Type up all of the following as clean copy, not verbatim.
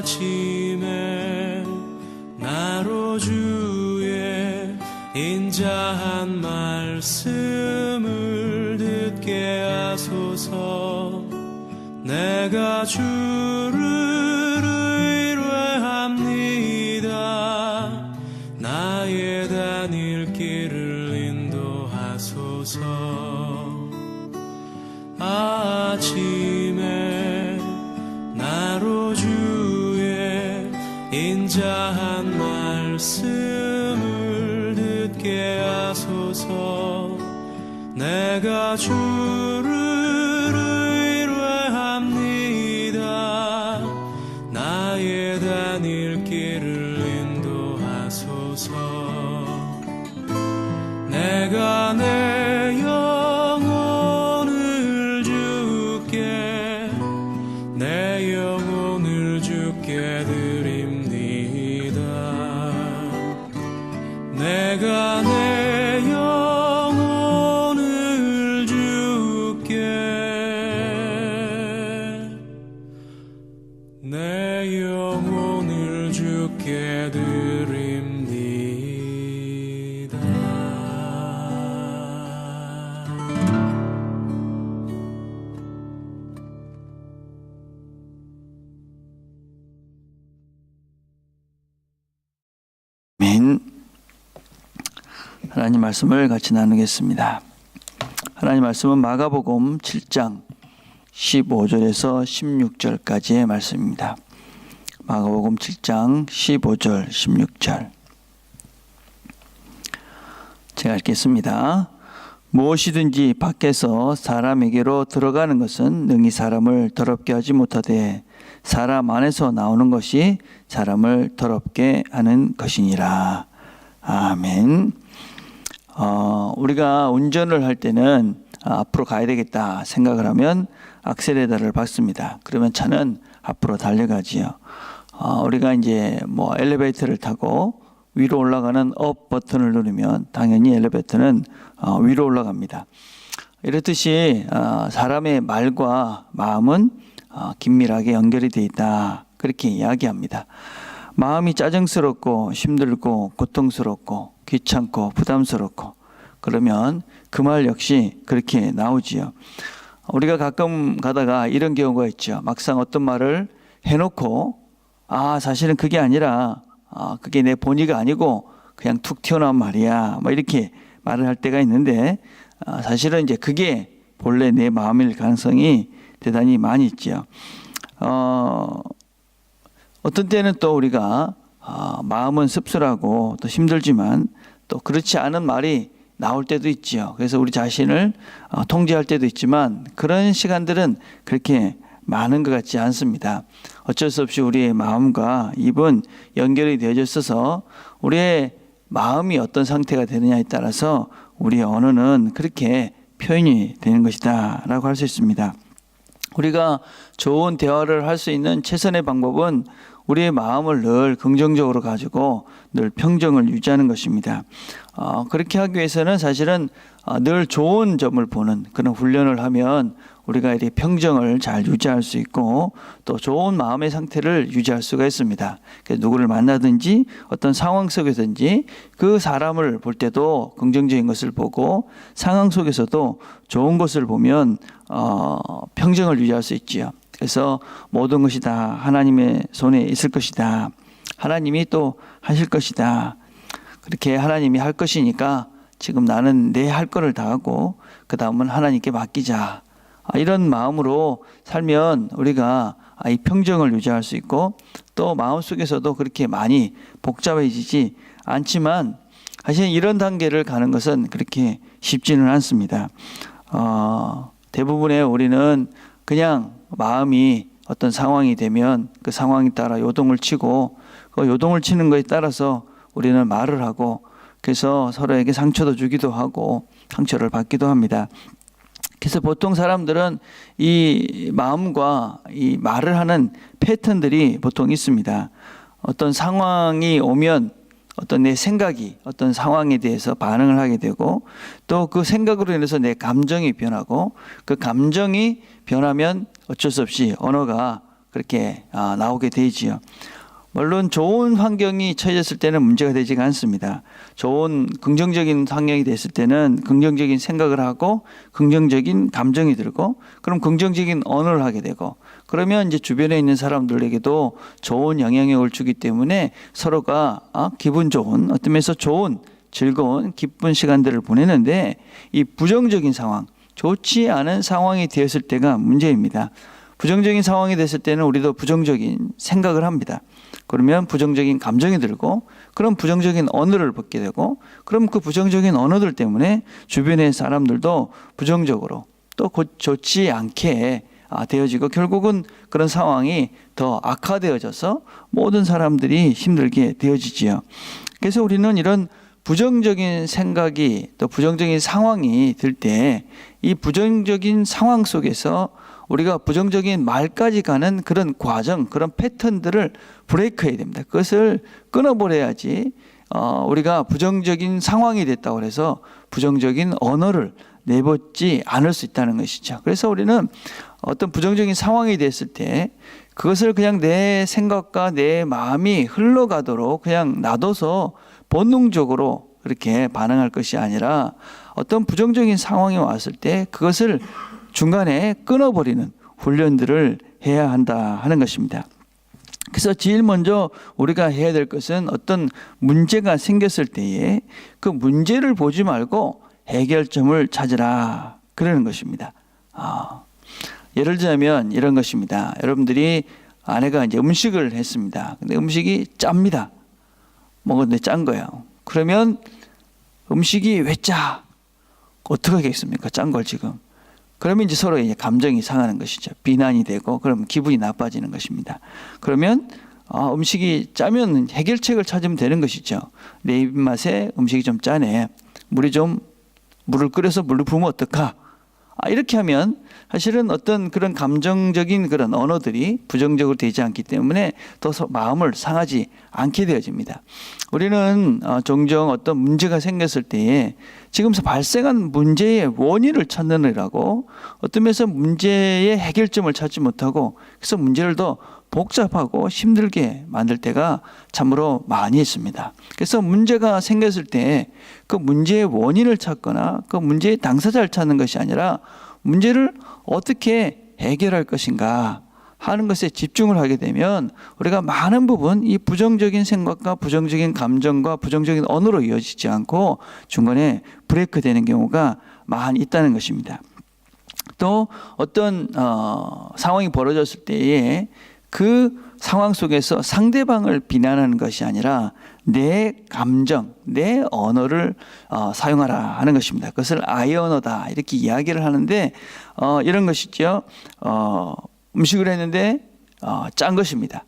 아침에 나로 주의 인자한 말씀을 듣게 하소서. 내가 주를 의뢰합니다. 나의 다닐 길을 인도하소서. 아침에 나로 주의 인자한 말씀을 듣게 하소서. 내가 주를 의뢰합니다. 나의 다닐 길을 인도하소서. 내가 내 영혼을 주께 드립니다. 내가 내 영혼을 주께 드립니다. 아멘. 하나님 말씀을 같이 나누겠습니다. 하나님 말씀은 마가복음 7장 15절에서 16절까지의 말씀입니다. 마가복음 7장 15절 16절 제가 읽겠습니다. 무엇이든지 밖에서 사람에게로 들어가는 것은 능히 사람을 더럽게 하지 못하되 사람 안에서 나오는 것이 사람을 더럽게 하는 것이니라. 아멘. 우리가 운전을 할 때는 앞으로 가야 되겠다 생각을 하면 악셀레라를 밟습니다. 그러면 차는 앞으로 달려가지요. 우리가 이제 엘리베이터를 타고 위로 올라가는 업 버튼을 누르면 당연히 엘리베이터는 위로 올라갑니다. 이렇듯이 사람의 말과 마음은 긴밀하게 연결이 되어 있다. 그렇게 이야기합니다. 마음이 짜증스럽고 힘들고 고통스럽고 귀찮고 부담스럽고 그러면 그 말 역시 그렇게 나오지요. 우리가 가끔 가다가 이런 경우가 있죠. 막상 어떤 말을 해놓고 사실은 그게 아니라 그게 내 본의가 아니고 그냥 툭 튀어나온 말이야 이렇게 말을 할 때가 있는데 사실은 이제 그게 본래 내 마음일 가능성이 대단히 많이 있죠. 어떤 때는 또 우리가 마음은 씁쓸하고 또 힘들지만 또 그렇지 않은 말이 나올 때도 있죠. 그래서 우리 자신을 통제할 때도 있지만 그런 시간들은 그렇게 많은 것 같지 않습니다. 어쩔 수 없이 우리의 마음과 입은 연결이 되어져 있어서 우리의 마음이 어떤 상태가 되느냐에 따라서 우리의 언어는 그렇게 표현이 되는 것이다 라고 할 수 있습니다. 우리가 좋은 대화를 할 수 있는 최선의 방법은 우리의 마음을 늘 긍정적으로 가지고 늘 평정을 유지하는 것입니다. 그렇게 하기 위해서는 사실은 늘 좋은 점을 보는 그런 훈련을 하면 우리가 이렇게 평정을 잘 유지할 수 있고 또 좋은 마음의 상태를 유지할 수가 있습니다. 누구를 만나든지 어떤 상황 속에든지 그 사람을 볼 때도 긍정적인 것을 보고 상황 속에서도 좋은 것을 보면 평정을 유지할 수 있지요. 그래서 모든 것이 다 하나님의 손에 있을 것이다. 하나님이 또 하실 것이다. 그렇게 하나님이 할 것이니까 지금 나는 내 할 거를 다 하고 그 다음은 하나님께 맡기자. 이런 마음으로 살면 우리가 이 평정을 유지할 수 있고 또 마음속에서도 그렇게 많이 복잡해지지 않지만 사실 이런 단계를 가는 것은 그렇게 쉽지는 않습니다. 대부분의 우리는 그냥 마음이 어떤 상황이 되면 그 상황에 따라 요동을 치고 그 요동을 치는 것에 따라서 우리는 말을 하고 그래서 서로에게 상처도 주기도 하고 상처를 받기도 합니다. 그래서 보통 사람들은 이 마음과 이 말을 하는 패턴들이 보통 있습니다. 어떤 상황이 오면 어떤 내 생각이 어떤 상황에 대해서 반응을 하게 되고 또 그 생각으로 인해서 내 감정이 변하고 그 감정이 변하면 어쩔 수 없이 언어가 그렇게 나오게 되지요. 물론 좋은 환경이 처해졌을 때는 문제가 되지가 않습니다. 좋은 긍정적인 환경이 됐을 때는 긍정적인 생각을 하고 긍정적인 감정이 들고 그럼 긍정적인 언어를 하게 되고 그러면 이제 주변에 있는 사람들에게도 좋은 영향력을 주기 때문에 서로가 기분 좋은 어떤 면에서 좋은 즐거운 기쁜 시간들을 보내는데 이 부정적인 상황, 좋지 않은 상황이 되었을 때가 문제입니다. 부정적인 상황이 됐을 때는 우리도 부정적인 생각을 합니다. 그러면 부정적인 감정이 들고 그럼 부정적인 언어를 받게 되고 그럼 그 부정적인 언어들 때문에 주변의 사람들도 부정적으로 또 좋지 않게 되어지고 결국은 그런 상황이 더 악화되어져서 모든 사람들이 힘들게 되어지지요. 그래서 우리는 이런 부정적인 생각이 또 부정적인 상황이 들 때 이 부정적인 상황 속에서 우리가 부정적인 말까지 가는 그런 과정, 그런 패턴들을 브레이크해야 됩니다. 그것을 끊어버려야지 우리가 부정적인 상황이 됐다고 해서 부정적인 언어를 내뱉지 않을 수 있다는 것이죠. 그래서 우리는 어떤 부정적인 상황이 됐을 때 그것을 그냥 내 생각과 내 마음이 흘러가도록 그냥 놔둬서 본능적으로 그렇게 반응할 것이 아니라 어떤 부정적인 상황이 왔을 때 그것을 중간에 끊어버리는 훈련들을 해야 한다 하는 것입니다. 그래서 제일 먼저 우리가 해야 될 것은 어떤 문제가 생겼을 때에 그 문제를 보지 말고 해결점을 찾으라 그러는 것입니다. 예를 들자면 이런 것입니다. 여러분들이 아내가 이제 음식을 했습니다. 근데 음식이 짭니다. 먹었는데 짠 거예요. 그러면 음식이 왜 짜? 어떻게 하겠습니까? 짠 걸 지금. 그러면 이제 서로 이제 감정이 상하는 것이죠. 비난이 되고 그러면 기분이 나빠지는 것입니다. 그러면 음식이 짜면 해결책을 찾으면 되는 것이죠. 내 입맛에 음식이 좀 짜네. 물을 끓여서 물을 부으면 어떡하? 이렇게 하면 사실은 어떤 그런 감정적인 그런 언어들이 부정적으로 되지 않기 때문에 더 마음을 상하지 않게 되어집니다. 우리는 종종 어떤 문제가 생겼을 때에 지금 발생한 문제의 원인을 찾느라고 어떤 면에서 문제의 해결점을 찾지 못하고 그래서 문제를 더 복잡하고 힘들게 만들 때가 참으로 많이 있습니다. 그래서 문제가 생겼을 때 그 문제의 원인을 찾거나 그 문제의 당사자를 찾는 것이 아니라 문제를 어떻게 해결할 것인가 하는 것에 집중을 하게 되면 우리가 많은 부분 이 부정적인 생각과 부정적인 감정과 부정적인 언어로 이어지지 않고 중간에 브레이크 되는 경우가 많이 있다는 것입니다. 또 어떤 상황이 벌어졌을 때에 그 상황 속에서 상대방을 비난하는 것이 아니라 내 감정, 내 언어를 사용하라 하는 것입니다. 그것을 I 언어다 이렇게 이야기를 하는데 이런 것이죠. 음식을 했는데 짠 것입니다.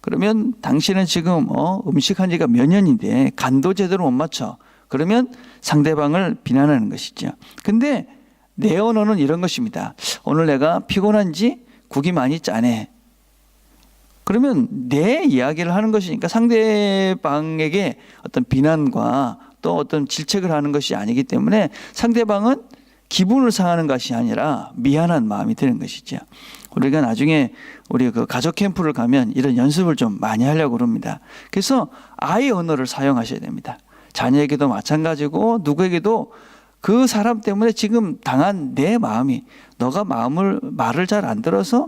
그러면 당신은 지금 음식한 지가 몇 년인데 간도 제대로 못 맞춰. 그러면 상대방을 비난하는 것이죠. 근데 내 언어는 이런 것입니다. 오늘 내가 피곤한지 국이 많이 짜네. 그러면 내 이야기를 하는 것이니까 상대방에게 어떤 비난과 또 어떤 질책을 하는 것이 아니기 때문에 상대방은 기분을 상하는 것이 아니라 미안한 마음이 드는 것이죠. 우리가 나중에 우리 그 가족 캠프를 가면 이런 연습을 좀 많이 하려고 그럽니다. 그래서 I 언어를 사용하셔야 됩니다. 자녀에게도 마찬가지고 누구에게도 그 사람 때문에 지금 당한 내 마음이 너가 말을 잘 안 들어서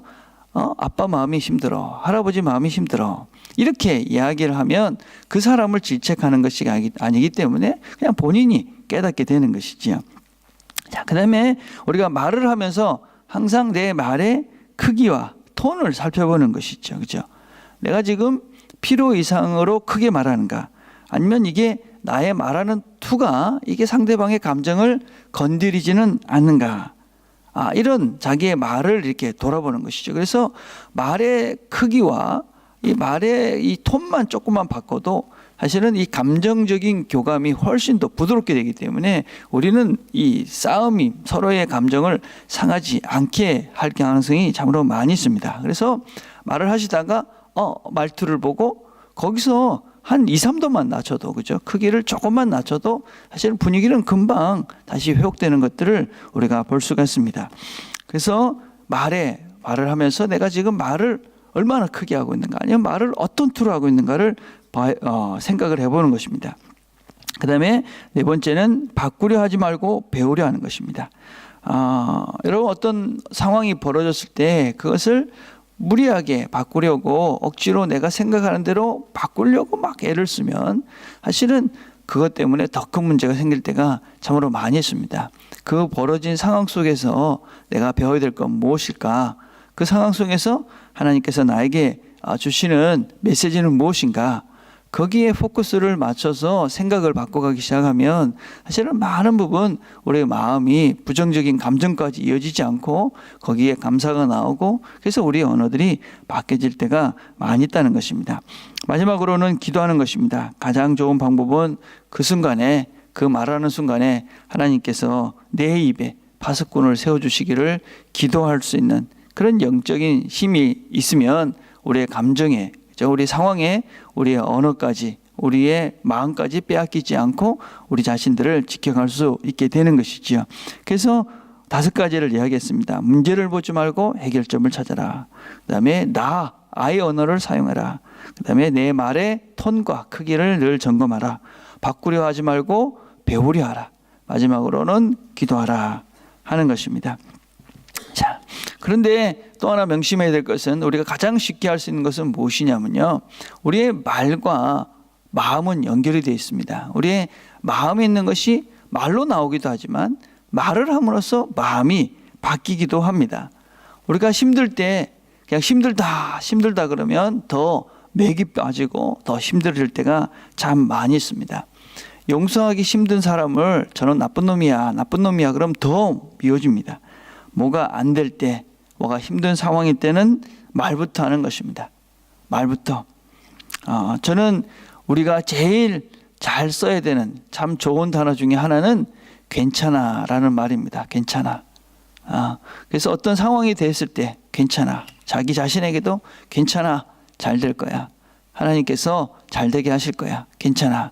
아빠 마음이 힘들어. 할아버지 마음이 힘들어. 이렇게 이야기를 하면 그 사람을 질책하는 것이 아니기 때문에 그냥 본인이 깨닫게 되는 것이지요. 자, 그 다음에 우리가 말을 하면서 항상 내 말의 크기와 톤을 살펴보는 것이죠. 그죠? 내가 지금 필요 이상으로 크게 말하는가? 아니면 이게 나의 말하는 투가 이게 상대방의 감정을 건드리지는 않는가? 이런 자기의 말을 이렇게 돌아보는 것이죠. 그래서 말의 크기와 이 말의 이 톤만 조금만 바꿔도 사실은 이 감정적인 교감이 훨씬 더 부드럽게 되기 때문에 우리는 이 싸움이 서로의 감정을 상하지 않게 할 가능성이 참으로 많이 있습니다. 그래서 말을 하시다가 말투를 보고 거기서 한 2, 3도만 낮춰도 그죠? 크기를 조금만 낮춰도 사실은 분위기는 금방 다시 회복되는 것들을 우리가 볼 수가 있습니다. 그래서 말을 하면서 내가 지금 말을 얼마나 크게 하고 있는가, 아니면 말을 어떤 투로 하고 있는가를 생각을 해보는 것입니다. 그 다음에 네 번째는 바꾸려 하지 말고 배우려 하는 것입니다. 여러분, 어떤 상황이 벌어졌을 때 그것을 무리하게 바꾸려고 억지로 내가 생각하는 대로 바꾸려고 막 애를 쓰면 사실은 그것 때문에 더 큰 문제가 생길 때가 참으로 많이 있습니다. 그 벌어진 상황 속에서 내가 배워야 될 건 무엇일까? 그 상황 속에서 하나님께서 나에게 주시는 메시지는 무엇인가? 거기에 포커스를 맞춰서 생각을 바꿔가기 시작하면 사실은 많은 부분 우리의 마음이 부정적인 감정까지 이어지지 않고 거기에 감사가 나오고, 그래서 우리의 언어들이 바뀌어질 때가 많이 있다는 것입니다. 마지막으로는 기도하는 것입니다. 가장 좋은 방법은 그 순간에, 그 말하는 순간에 하나님께서 내 입에 파수꾼을 세워주시기를 기도할 수 있는 그런 영적인 힘이 있으면 우리의 감정에, 우리 상황에, 우리의 언어까지, 우리의 마음까지 빼앗기지 않고 우리 자신들을 지켜갈 수 있게 되는 것이지요. 그래서 5가지를 이야기했습니다. 문제를 보지 말고 해결점을 찾아라. 그 다음에 아의 언어를 사용해라. 그 다음에 내 말의 톤과 크기를 늘 점검하라. 바꾸려 하지 말고 배우려 하라. 마지막으로는 기도하라 하는 것입니다. 자, 그런데 또 하나 명심해야 될 것은, 우리가 가장 쉽게 할 수 있는 것은 무엇이냐면요, 우리의 말과 마음은 연결이 되어 있습니다. 우리의 마음에 있는 것이 말로 나오기도 하지만 말을 함으로써 마음이 바뀌기도 합니다. 우리가 힘들 때 그냥 힘들다 그러면 더 맥이 빠지고 더 힘들어질 때가 참 많이 있습니다. 용서하기 힘든 사람을 저는 나쁜 놈이야 그럼 더 미워집니다. 뭐가 안 될 때, 뭐가 힘든 상황일 때는 말부터 하는 것입니다. 말부터. 저는 우리가 제일 잘 써야 되는 참 좋은 단어 중에 하나는 괜찮아 라는 말입니다. 괜찮아. 그래서 어떤 상황이 됐을 때 괜찮아. 자기 자신에게도 괜찮아. 잘 될 거야. 하나님께서 잘 되게 하실 거야. 괜찮아.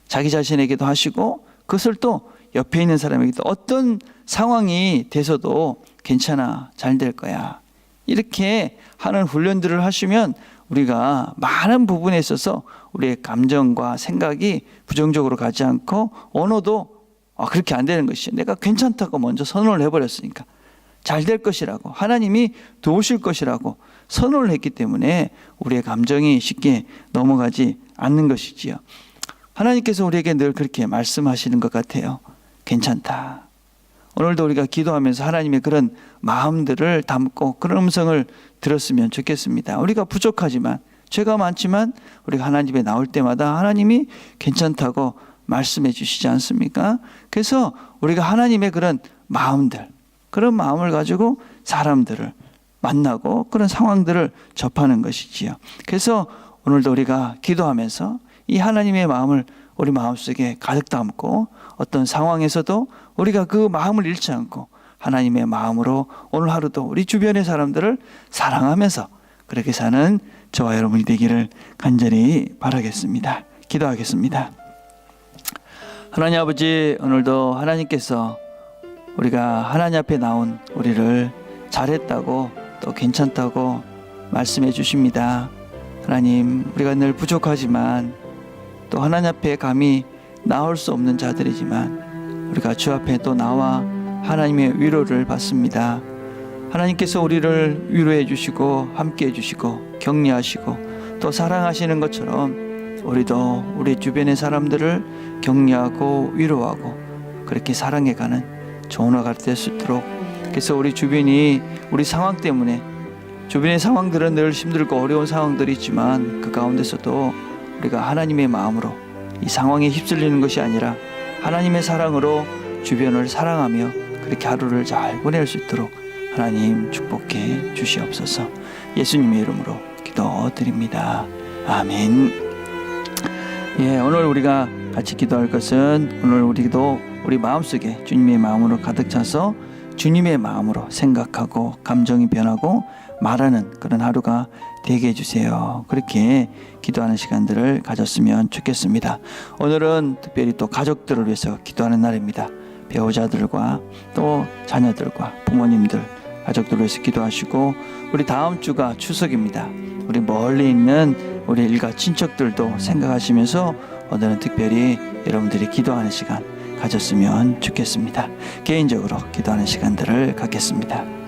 자기 자신에게도 하시고, 그것을 또 옆에 있는 사람에게도 어떤 상황이 돼서도 괜찮아. 잘 될 거야. 이렇게 하는 훈련들을 하시면 우리가 많은 부분에 있어서 우리의 감정과 생각이 부정적으로 가지 않고, 언어도 그렇게 안 되는 것이죠. 내가 괜찮다고 먼저 선언을 해버렸으니까, 잘 될 것이라고, 하나님이 도우실 것이라고 선언을 했기 때문에 우리의 감정이 쉽게 넘어가지 않는 것이지요. 하나님께서 우리에게 늘 그렇게 말씀하시는 것 같아요. 괜찮다. 오늘도 우리가 기도하면서 하나님의 그런 마음들을 담고 그런 음성을 들었으면 좋겠습니다. 우리가 부족하지만, 죄가 많지만 우리가 하나님에 나올 때마다 하나님이 괜찮다고 말씀해 주시지 않습니까? 그래서 우리가 하나님의 그런 마음들, 그런 마음을 가지고 사람들을 만나고 그런 상황들을 접하는 것이지요. 그래서 오늘도 우리가 기도하면서 이 하나님의 마음을 우리 마음속에 가득 담고, 어떤 상황에서도 우리가 그 마음을 잃지 않고 하나님의 마음으로 오늘 하루도 우리 주변의 사람들을 사랑하면서 그렇게 사는 저와 여러분이 되기를 간절히 바라겠습니다. 기도하겠습니다. 하나님 아버지, 오늘도 하나님께서 우리가 하나님 앞에 나온 우리를 잘했다고, 또 괜찮다고 말씀해 주십니다. 하나님, 우리가 늘 부족하지만, 또 하나님 앞에 감히 나올 수 없는 자들이지만 우리가 주 앞에 또 나와 하나님의 위로를 받습니다. 하나님께서 우리를 위로해 주시고 함께 해 주시고 격려하시고 또 사랑하시는 것처럼 우리도 우리 주변의 사람들을 격려하고 위로하고 그렇게 사랑해가는 좋은 화가 될 수 있도록, 그래서 우리 주변이 우리 상황 때문에, 주변의 상황들은 늘 힘들고 어려운 상황들이 있지만 그 가운데서도 우리가 하나님의 마음으로 이 상황에 휩쓸리는 것이 아니라 하나님의 사랑으로 주변을 사랑하며 그렇게 하루를 잘 보낼 수 있도록 하나님 축복해 주시옵소서. 예수님의 이름으로 기도드립니다. 아멘. 오늘 우리가 같이 기도할 것은, 오늘 우리도 우리 마음속에 주님의 마음으로 가득 차서 주님의 마음으로 생각하고 감정이 변하고 말하는 그런 하루가 되게 해주세요. 그렇게 기도하는 시간들을 가졌으면 좋겠습니다. 오늘은 특별히 또 가족들을 위해서 기도하는 날입니다. 배우자들과 또 자녀들과 부모님들, 가족들을 위해서 기도하시고, 우리 다음 주가 추석입니다. 우리 멀리 있는 우리 일가 친척들도 생각하시면서 오늘은 특별히 여러분들이 기도하는 시간 가졌으면 좋겠습니다. 개인적으로 기도하는 시간들을 갖겠습니다.